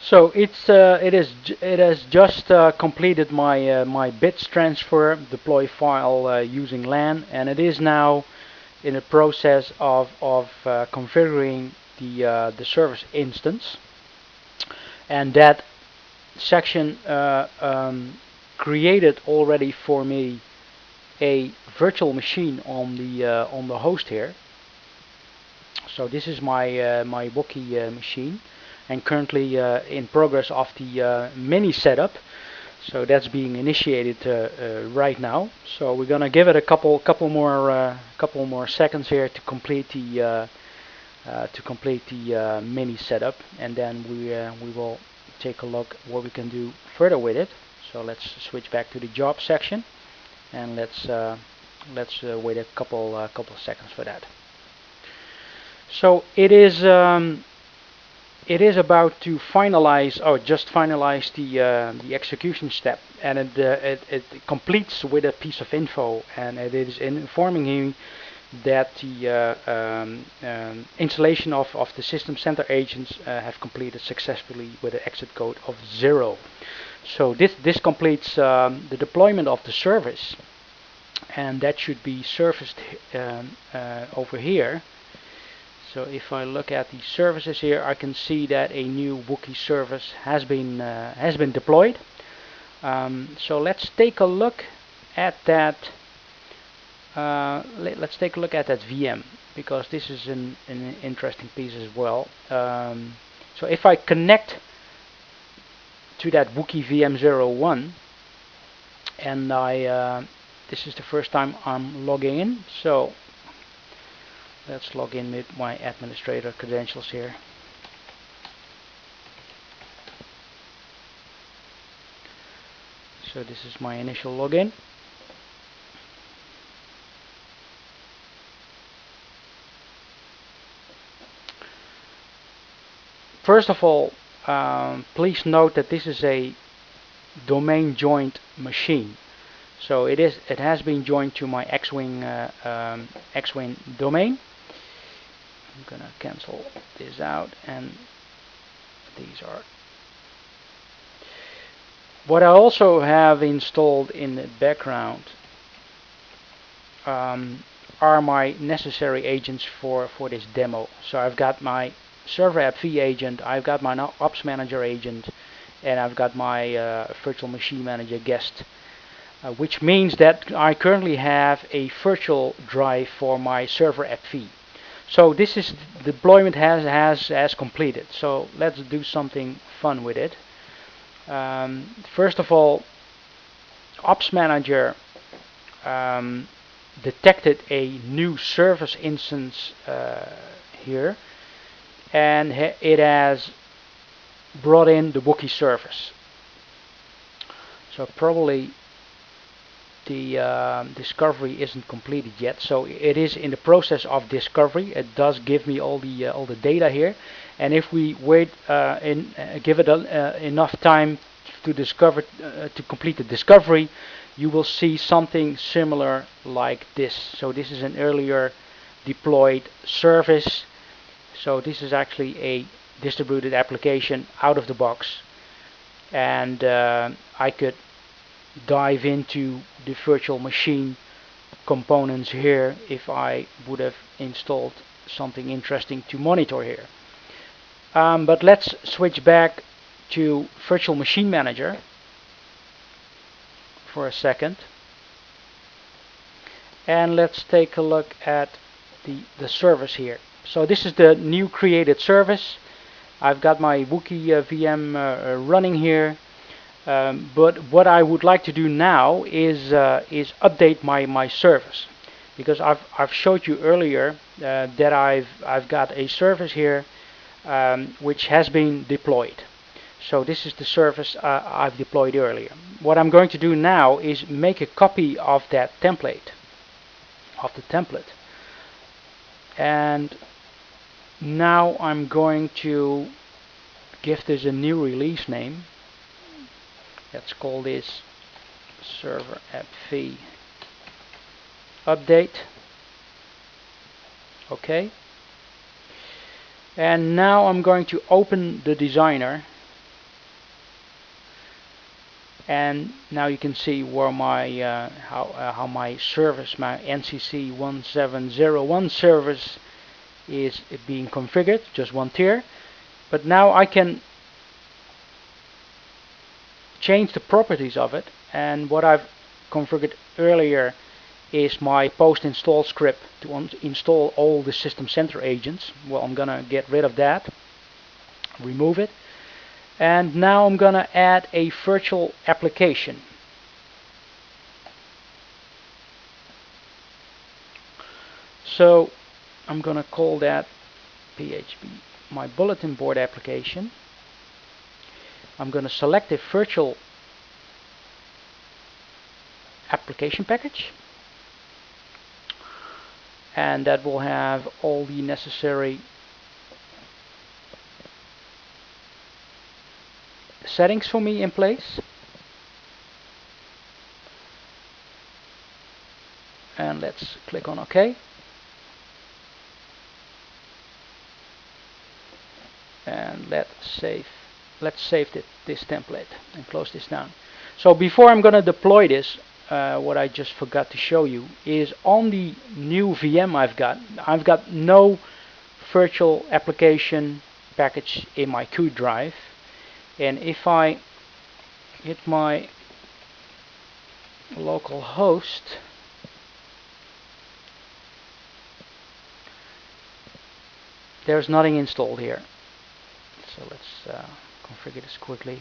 So it has just completed my bits transfer deploy file using LAN, and it is now in the process of configuring the service instance, and that section created already for me a virtual machine on the host here. So this is my Wookie machine, and currently in progress of the mini setup. So that's being initiated right now. So we're gonna give it a couple more seconds here to complete the mini setup, and then we will take a look what we can do further with it. So let's switch back to the job section, and let's wait a couple seconds for that. So it is about to finalize, or just finalize the execution step, and it completes with a piece of info, and it is informing me that the installation of the System Center agents have completed successfully with an exit code of 0. So this completes the deployment of the service, and that should be surfaced over here. So if I look at the services here, I can see that a new Wookie service has been deployed. So let's take a look at that. Let's take a look at that VM, because this is an interesting piece as well. So if I connect to that Wookie VM01, and this is the first time I'm logging in, so let's log in with my administrator credentials here. So this is my initial login. First of all, please note that this is a domain joined machine. So it has been joined to my Xwing Xwing domain. I'm gonna cancel this out, and these are what I also have installed in the background. Are my necessary agents for this demo. So I've got my server app v agent, I've got my ops manager agent, and I've got my virtual machine manager guest, which means that I currently have a virtual drive for my server app v. So this is deployment has completed. So let's do something fun with it. First of all, ops manager detected a new service instance here, and it has brought in the Wookie service. So probably the discovery isn't completed yet, so it is in the process of discovery. It does give me all the data here, and if we wait give it enough time to discover to complete the discovery, you will see something similar like this. So this is an earlier deployed service. So this is actually a distributed application out of the box, and I could dive into the virtual machine components here if I would have installed something interesting to monitor here. But let's switch back to Virtual Machine Manager for a second, and let's take a look at the service here. So this is the new created service. I've got my Wookie VM running here. But what I would like to do now is update my service, because I've showed you earlier that I've got a service here which has been deployed. So this is the service I've deployed earlier. What I'm going to do now is make a copy of that template, and now I'm going to give this a new release name. Let's call this server app v update. Okay. And now I'm going to open the designer, and now you can see where my how my service, my NCC 1701 service is being configured, just one tier. But now I can change the properties of it, and what I've configured earlier is my post install script to install all the System Center agents. Well, I'm gonna get rid of that, remove it, and now I'm gonna add a virtual application. So I'm gonna call that PHP my bulletin board application. I'm gonna select a virtual application package, and that will have all the necessary settings for me in place. And let's click on OK. And let's save this template and close this down. So before I'm going to deploy this, what I just forgot to show you is on the new VM I've got no virtual application package in my Q drive. And if I hit my local host, there's nothing installed here. So let's configure this quickly.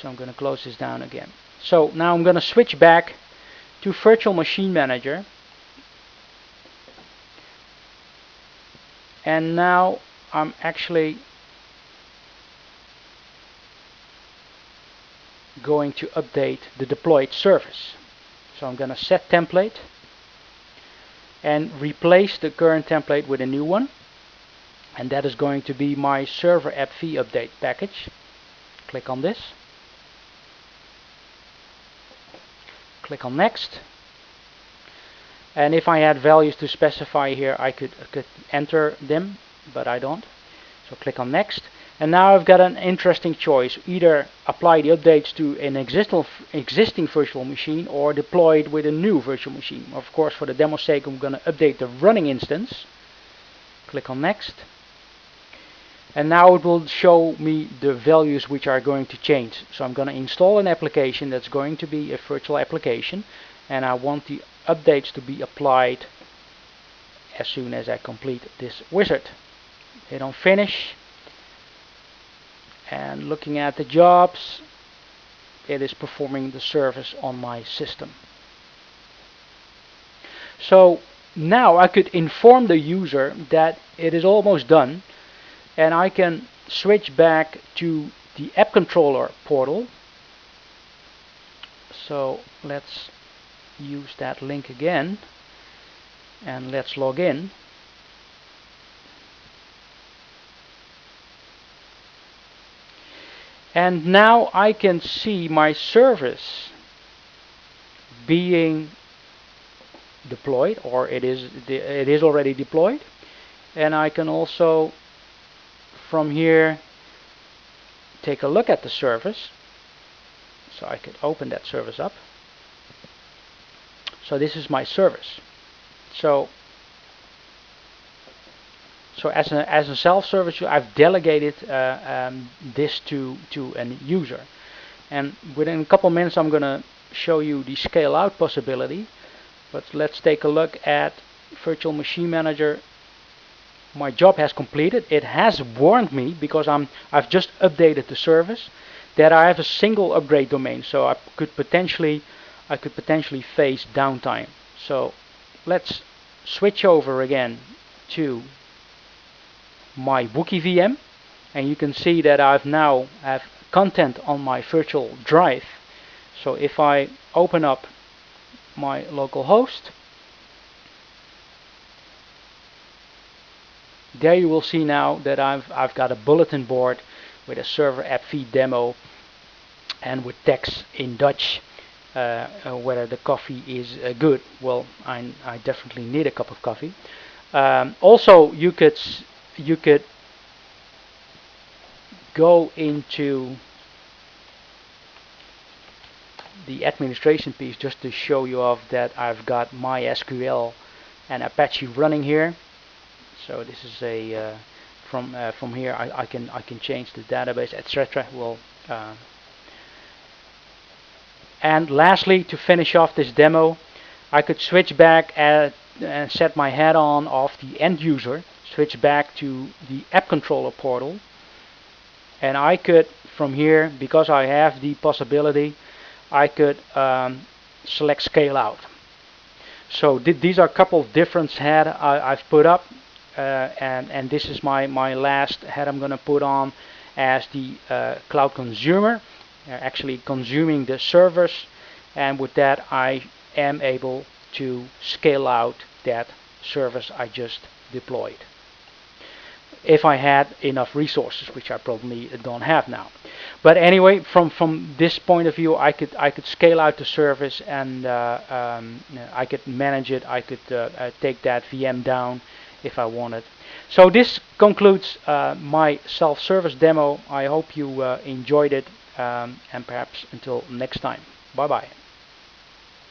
So I'm going to close this down again. So now I'm going to switch back to Virtual Machine Manager. And now I'm actually going to update the deployed service. So I'm going to set template and replace the current template with a new one. And that is going to be my server app v update package. Click on this. Click on next. And if I had values to specify here, I could enter them, but I don't. So click on next. And now I've got an interesting choice. Either apply the updates to an existing virtual machine or deploy it with a new virtual machine. Of course, for the demo's sake, I'm going to update the running instance. Click on next. And now it will show me the values which are going to change. So I'm going to install an application that's going to be a virtual application, and I want the updates to be applied as soon as I complete this wizard. Hit on finish, and looking at the jobs, it is performing the service on my system. So now I could inform the user that it is almost done, and I can switch back to the app controller portal. So let's use that link again, and let's log in. And now I can see my service being deployed, or it is already deployed. And I can also from here take a look at the service. So I could open that service up. So this is my service. So as a self-service, I've delegated this to a user. And within a couple minutes, I'm going to show you the scale out possibility. But let's take a look at Virtual Machine Manager. My job has completed. It has warned me, because I've just updated the service, that I have a single upgrade domain. So I could potentially face downtime. So let's switch over again to my Wookie VM, and you can see that I've now have content on my virtual drive. So if I open up my local host, there you will see now that I've got a bulletin board with a server app feed demo and with text in Dutch whether the coffee is good. Well, I definitely need a cup of coffee. Also, you could go into the administration piece just to show you off that I've got MySQL and Apache running here. So this is a from here I can change the database, etc. Well, and lastly, to finish off this demo, I could switch back and set my hat on of the end user, switch back to the app controller portal, and I could from here, because I have the possibility, I could select scale out. So these are a couple of different heads I've put up, and this is my last head I'm going to put on as the cloud consumer, actually consuming the servers, and with that I am able to scale out that service I just deployed, if I had enough resources, which I probably don't have now. But anyway, from this point of view, I could scale out the service, and I could manage it. I could take that VM down if I wanted. So this concludes my self-service demo. I hope you enjoyed it, and perhaps until next time. Bye bye.